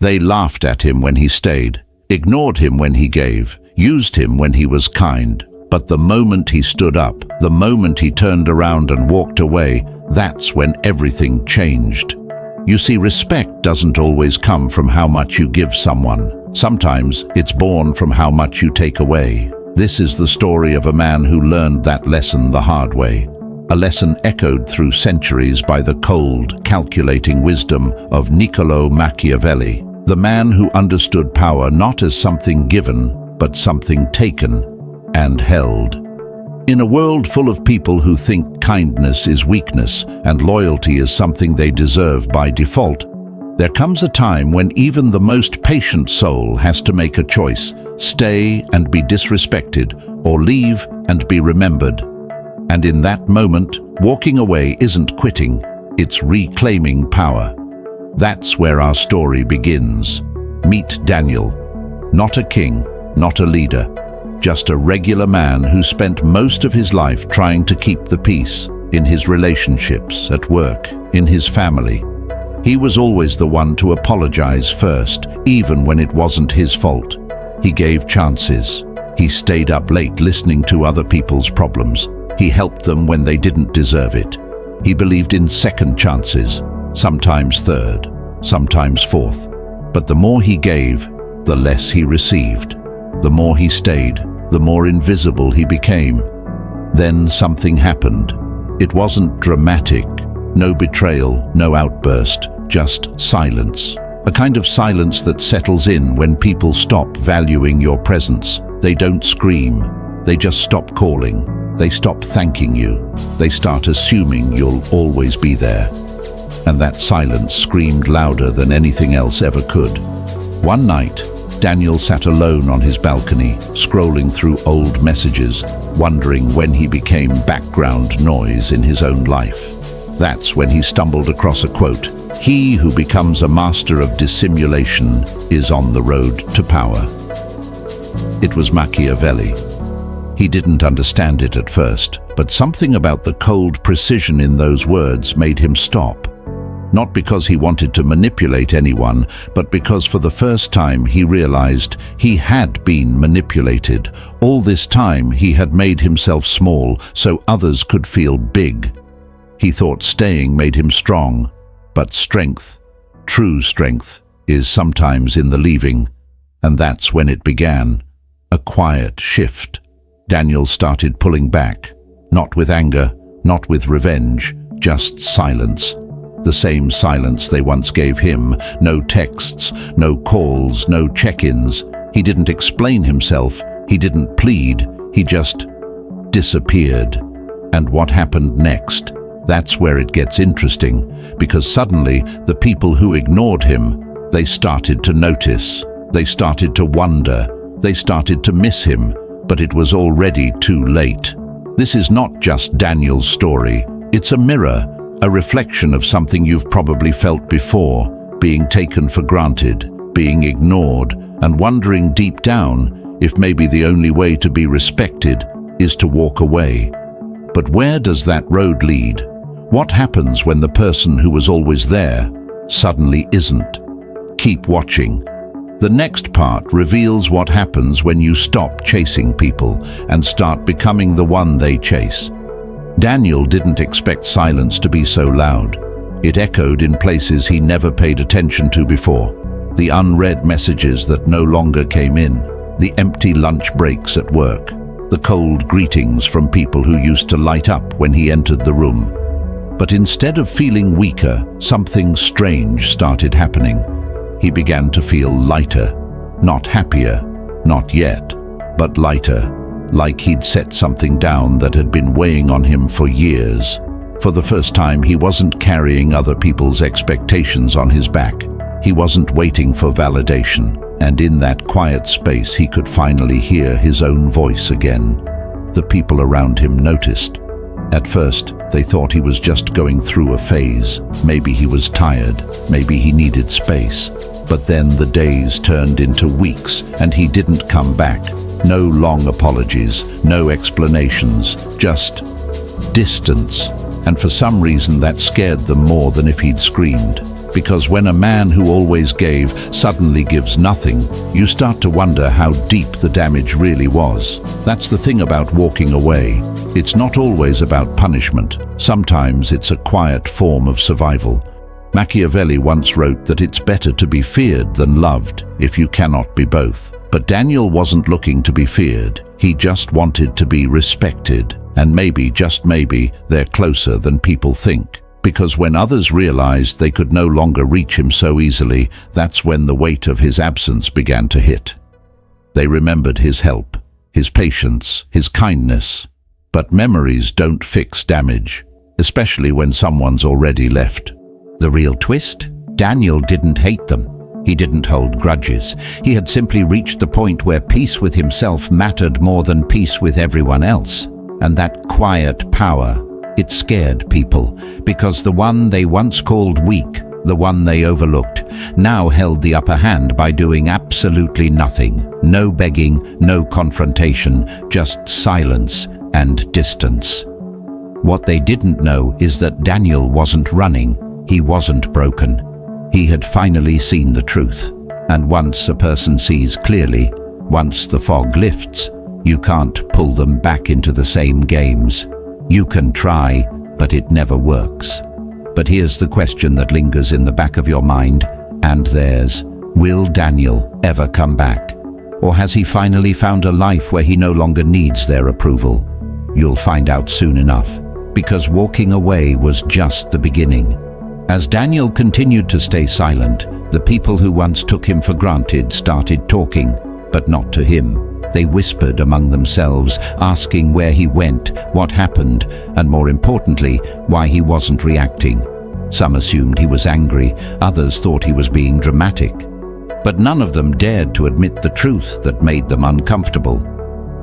They laughed at him when he stayed, ignored him when he gave, used him when he was kind. But the moment he stood up, the moment he turned around and walked away, that's when everything changed. You see, respect doesn't always come from how much you give someone. Sometimes it's born from how much you take away. This is the story of a man who learned that lesson the hard way. A lesson echoed through centuries by the cold, calculating wisdom of Niccolò Machiavelli, the man who understood power not as something given, but something taken and held. In a world full of people who think kindness is weakness and loyalty is something they deserve by default, there comes a time when even the most patient soul has to make a choice: stay and be disrespected, or leave and be remembered. And in that moment, walking away isn't quitting, it's reclaiming power. That's where our story begins. Meet Daniel. Not a king, not a leader, just a regular man who spent most of his life trying to keep the peace in his relationships, at work, in his family. He was always the one to apologize first, even when it wasn't his fault. He gave chances. He stayed up late listening to other people's problems. He helped them when they didn't deserve it. He believed in second chances, sometimes third, sometimes fourth. But the more he gave, the less he received. The more he stayed, the more invisible he became. Then something happened. It wasn't dramatic, no betrayal, no outburst, just silence. A kind of silence that settles in when people stop valuing your presence. They don't scream, they just stop calling. They stop thanking you. They start assuming you'll always be there. And that silence screamed louder than anything else ever could. One night, Daniel sat alone on his balcony, scrolling through old messages, wondering when he became background noise in his own life. That's when he stumbled across a quote: "He who becomes a master of dissimulation is on the road to power." It was Machiavelli. He didn't understand it at first, but something about the cold precision in those words made him stop. Not because he wanted to manipulate anyone, but because for the first time he realized he had been manipulated. All this time he had made himself small so others could feel big. He thought staying made him strong, but strength, true strength, is sometimes in the leaving. And that's when it began. A quiet shift. Daniel started pulling back, not with anger, not with revenge, just silence. The same silence they once gave him. No texts, no calls, no check-ins. He didn't explain himself, he didn't plead, he just disappeared. And what happened next? That's where it gets interesting, because suddenly the people who ignored him, they started to notice, they started to wonder, they started to miss him, but it was already too late. This is not just Daniel's story, it's a mirror, a reflection of something you've probably felt before, being taken for granted, being ignored, and wondering deep down if maybe the only way to be respected is to walk away. But where does that road lead? What happens when the person who was always there suddenly isn't? Keep watching. The next part reveals what happens when you stop chasing people and start becoming the one they chase. Daniel didn't expect silence to be so loud. It echoed in places he never paid attention to before. The unread messages that no longer came in, the empty lunch breaks at work, the cold greetings from people who used to light up when he entered the room. But instead of feeling weaker, something strange started happening. He began to feel lighter, not happier, not yet, but lighter. Like he'd set something down that had been weighing on him for years. For the first time, he wasn't carrying other people's expectations on his back. He wasn't waiting for validation, and in that quiet space he could finally hear his own voice again. The people around him noticed. At first, they thought he was just going through a phase. Maybe he was tired, maybe he needed space. But then the days turned into weeks, and he didn't come back. No long apologies, no explanations, just distance. And for some reason that scared them more than if he'd screamed. Because when a man who always gave suddenly gives nothing, you start to wonder how deep the damage really was. That's the thing about walking away. It's not always about punishment. Sometimes it's a quiet form of survival. Machiavelli once wrote that it's better to be feared than loved if you cannot be both. But Daniel wasn't looking to be feared. He just wanted to be respected. And maybe, just maybe, they're closer than people think. Because when others realized they could no longer reach him so easily, that's when the weight of his absence began to hit. They remembered his help, his patience, his kindness. But memories don't fix damage, especially when someone's already left. The real twist? Daniel didn't hate them. He didn't hold grudges. He had simply reached the point where peace with himself mattered more than peace with everyone else. And that quiet power, it scared people, because the one they once called weak, the one they overlooked, now held the upper hand by doing absolutely nothing. No begging, no confrontation, just silence and distance. What they didn't know is that Daniel wasn't running. He wasn't broken. He had finally seen the truth. And once a person sees clearly, once the fog lifts, you can't pull them back into the same games. You can try, but it never works. But here's the question that lingers in the back of your mind, and theirs. Will Daniel ever come back? Or has he finally found a life where he no longer needs their approval? You'll find out soon enough, because walking away was just the beginning. As Daniel continued to stay silent, the people who once took him for granted started talking, but not to him. They whispered among themselves, asking where he went, what happened, and more importantly, why he wasn't reacting. Some assumed he was angry, others thought he was being dramatic. But none of them dared to admit the truth that made them uncomfortable.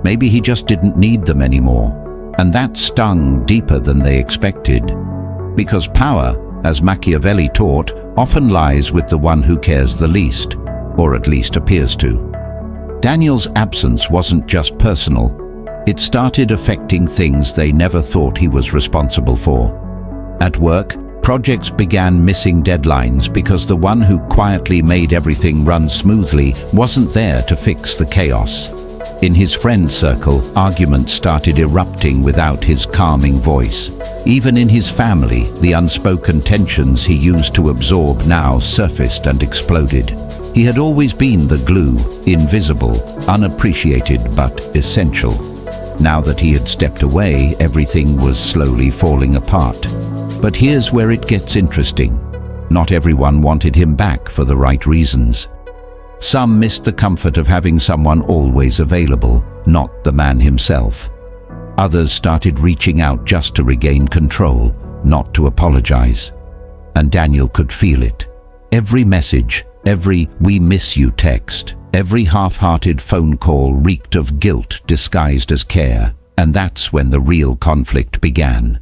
Maybe he just didn't need them anymore. And that stung deeper than they expected. Because power, as Machiavelli taught, often lies with the one who cares the least, or at least appears to. Daniel's absence wasn't just personal. It started affecting things they never thought he was responsible for. At work, projects began missing deadlines because the one who quietly made everything run smoothly wasn't there to fix the chaos. In his friend circle, arguments started erupting without his calming voice. Even in his family, the unspoken tensions he used to absorb now surfaced and exploded. He had always been the glue, invisible, unappreciated but essential. Now that he had stepped away, everything was slowly falling apart. But here's where it gets interesting. Not everyone wanted him back for the right reasons. Some missed the comfort of having someone always available, not the man himself. Others started reaching out just to regain control, not to apologize. And Daniel could feel it. Every message, every "we miss you" text, every half-hearted phone call reeked of guilt disguised as care. And that's when the real conflict began.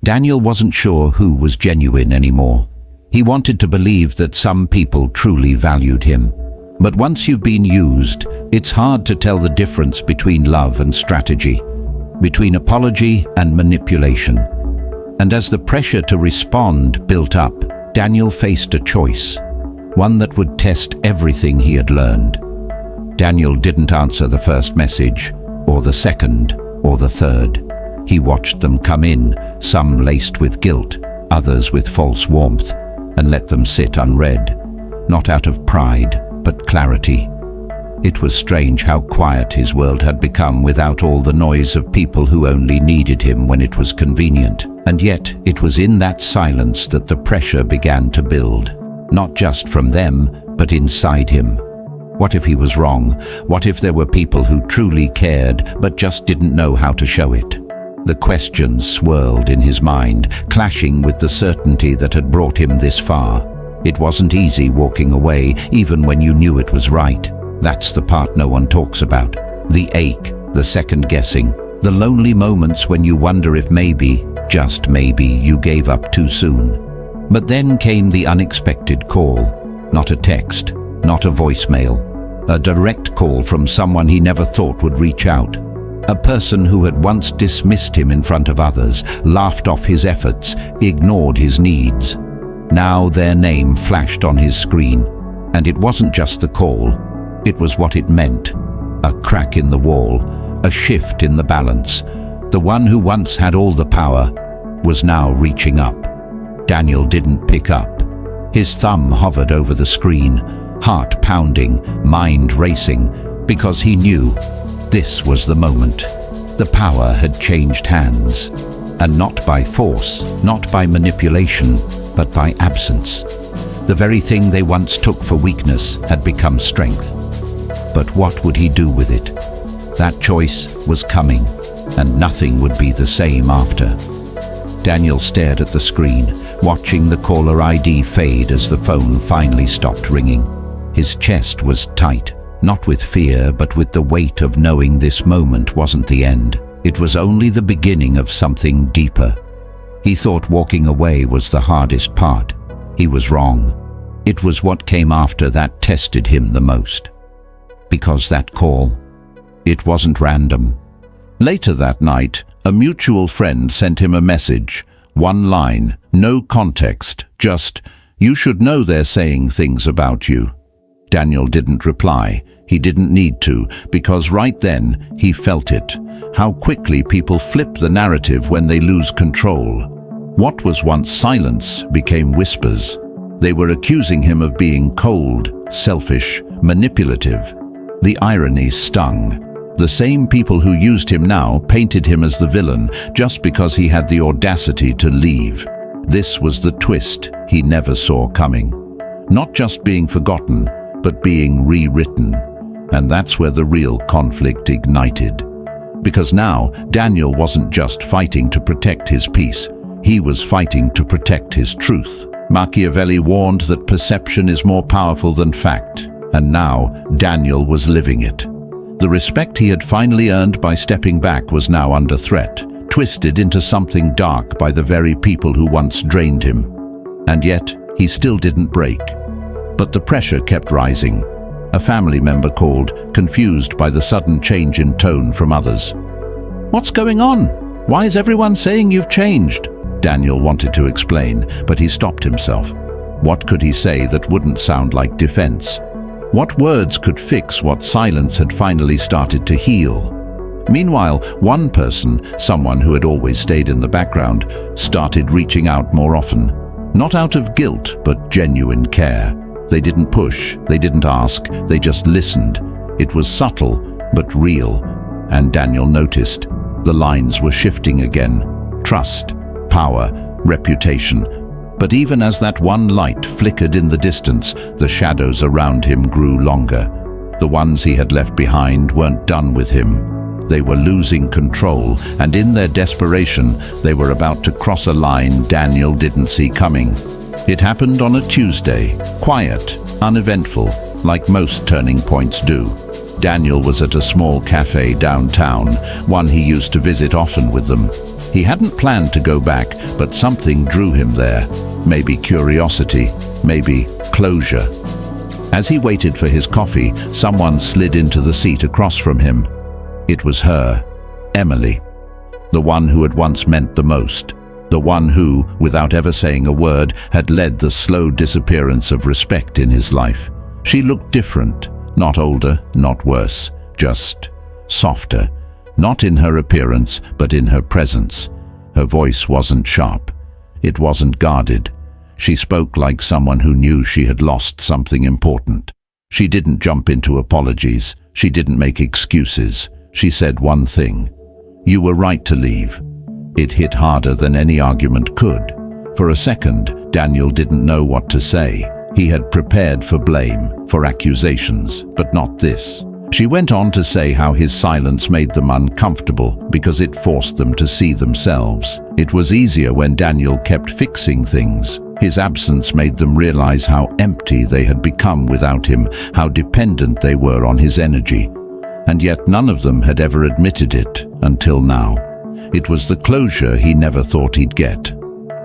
Daniel wasn't sure who was genuine anymore. He wanted to believe that some people truly valued him. But once you've been used, it's hard to tell the difference between love and strategy, between apology and manipulation. And as the pressure to respond built up, Daniel faced a choice, one that would test everything he had learned. Daniel didn't answer the first message, or the second, or the third. He watched them come in, some laced with guilt, others with false warmth, and let them sit unread, not out of pride, but clarity. It was strange how quiet his world had become without all the noise of people who only needed him when it was convenient. And yet, it was in that silence that the pressure began to build. Not just from them, but inside him. What if he was wrong? What if there were people who truly cared, but just didn't know how to show it? The questions swirled in his mind, clashing with the certainty that had brought him this far. It wasn't easy walking away, even when you knew it was right. That's the part no one talks about. The ache, the second-guessing, the lonely moments when you wonder if maybe, just maybe, you gave up too soon. But then came the unexpected call. Not a text, not a voicemail. A direct call from someone he never thought would reach out. A person who had once dismissed him in front of others, laughed off his efforts, ignored his needs. Now their name flashed on his screen, and it wasn't just the call, it was what it meant. A crack in the wall, a shift in the balance. The one who once had all the power was now reaching up. Daniel didn't pick up. His thumb hovered over the screen, heart pounding, mind racing, because he knew this was the moment. The power had changed hands, and not by force, not by manipulation, but by absence. The very thing they once took for weakness had become strength. But what would he do with it? That choice was coming, and nothing would be the same after. Daniel stared at the screen, watching the caller ID fade as the phone finally stopped ringing. His chest was tight, not with fear, but with the weight of knowing this moment wasn't the end. It was only the beginning of something deeper. He thought walking away was the hardest part. He was wrong. It was what came after that tested him the most. Because that call, it wasn't random. Later that night, a mutual friend sent him a message. One line, no context, just, "You should know they're saying things about you." Daniel didn't reply. He didn't need to, because right then he felt it. How quickly people flip the narrative when they lose control. What was once silence became whispers. They were accusing him of being cold, selfish, manipulative. The irony stung. The same people who used him now painted him as the villain just because he had the audacity to leave. This was the twist he never saw coming. Not just being forgotten, but being rewritten. And that's where the real conflict ignited. Because now, Daniel wasn't just fighting to protect his peace. He was fighting to protect his truth. Machiavelli warned that perception is more powerful than fact. And now, Daniel was living it. The respect he had finally earned by stepping back was now under threat, twisted into something dark by the very people who once drained him. And yet, he still didn't break. But the pressure kept rising. A family member called, confused by the sudden change in tone from others. "What's going on? Why is everyone saying you've changed?" Daniel wanted to explain, but he stopped himself. What could he say that wouldn't sound like defense? What words could fix what silence had finally started to heal? Meanwhile, one person, someone who had always stayed in the background, started reaching out more often. Not out of guilt, but genuine care. They didn't push, they didn't ask, they just listened. It was subtle, but real. And Daniel noticed. The lines were shifting again. Trust, power, reputation. But even as that one light flickered in the distance, the shadows around him grew longer. The ones he had left behind weren't done with him. They were losing control, and in their desperation, they were about to cross a line Daniel didn't see coming. It happened on a Tuesday, quiet, uneventful, like most turning points do. Daniel was at a small cafe downtown, one he used to visit often with them. He hadn't planned to go back, but something drew him there. Maybe curiosity, maybe closure. As he waited for his coffee, someone slid into the seat across from him. It was her, Emily, the one who had once meant the most, the one who, without ever saying a word, had led the slow disappearance of respect in his life. She looked different, not older, not worse, just softer. Not in her appearance, but in her presence. Her voice wasn't sharp. It wasn't guarded. She spoke like someone who knew she had lost something important. She didn't jump into apologies. She didn't make excuses. She said one thing. "You were right to leave." It hit harder than any argument could. For a second, Daniel didn't know what to say. He had prepared for blame, for accusations, but not this. She went on to say how his silence made them uncomfortable because it forced them to see themselves. It was easier when Daniel kept fixing things. His absence made them realize how empty they had become without him, how dependent they were on his energy. And yet none of them had ever admitted it until now. It was the closure he never thought he'd get.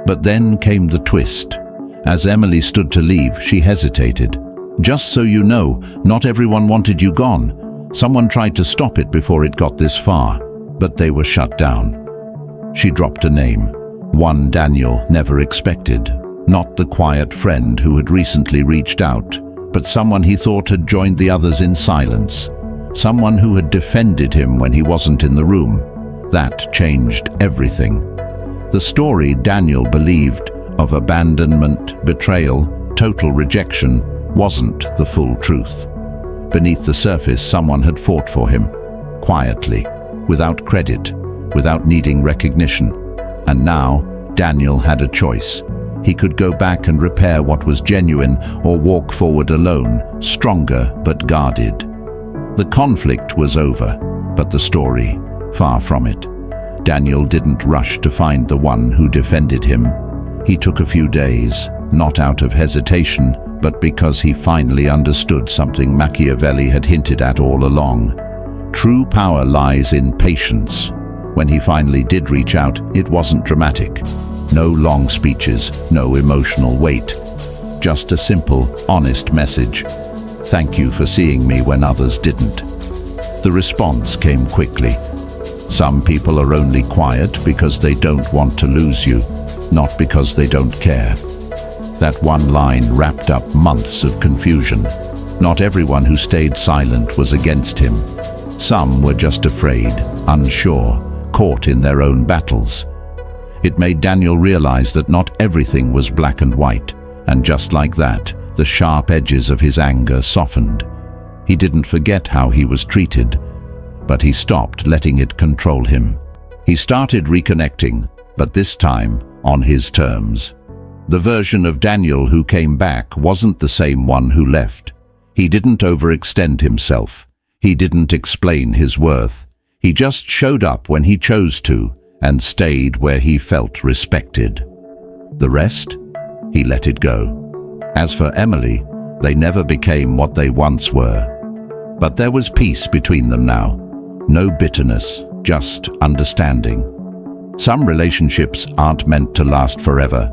But then came the twist. As Emily stood to leave, she hesitated. "Just so you know, not everyone wanted you gone. Someone tried to stop it before it got this far, but they were shut down." She dropped a name, one Daniel never expected. Not the quiet friend who had recently reached out, but someone he thought had joined the others in silence. Someone who had defended him when he wasn't in the room. That changed everything. The story Daniel believed of abandonment, betrayal, total rejection wasn't the full truth. Beneath the surface, someone had fought for him, quietly, without credit, without needing recognition. And now, Daniel had a choice. He could go back and repair what was genuine or walk forward alone, stronger but guarded. The conflict was over, but the story, far from it. Daniel didn't rush to find the one who defended him. He took a few days, not out of hesitation, but because he finally understood something Machiavelli had hinted at all along. True power lies in patience. When he finally did reach out, it wasn't dramatic. No long speeches, no emotional weight. Just a simple, honest message. Thank you for seeing me when others didn't. The response came quickly. Some people are only quiet because they don't want to lose you, not because they don't care. That one line wrapped up months of confusion. Not everyone who stayed silent was against him. Some were just afraid, unsure, caught in their own battles. It made Daniel realize that not everything was black and white, and just like that, the sharp edges of his anger softened. He didn't forget how he was treated, but he stopped letting it control him. He started reconnecting, but this time on his terms. The version of Daniel who came back wasn't the same one who left. He didn't overextend himself. He didn't explain his worth. He just showed up when he chose to and stayed where he felt respected. The rest? He let it go. As for Emily, they never became what they once were. But there was peace between them now. No bitterness, just understanding. Some relationships aren't meant to last forever,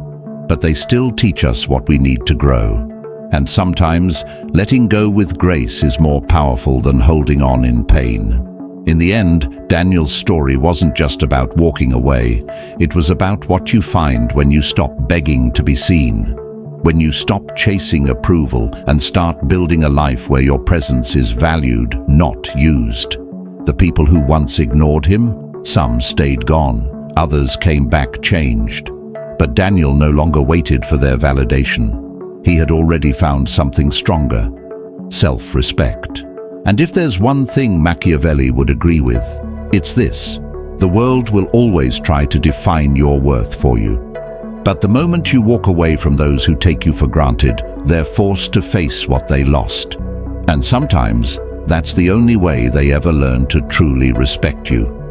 but they still teach us what we need to grow. And sometimes, letting go with grace is more powerful than holding on in pain. In the end, Daniel's story wasn't just about walking away. It was about what you find when you stop begging to be seen. When you stop chasing approval and start building a life where your presence is valued, not used. The people who once ignored him, some stayed gone, others came back changed. But Daniel no longer waited for their validation. He had already found something stronger: self-respect. And if there's one thing Machiavelli would agree with, it's this: the world will always try to define your worth for you. But the moment you walk away from those who take you for granted, they're forced to face what they lost. And sometimes, that's the only way they ever learn to truly respect you.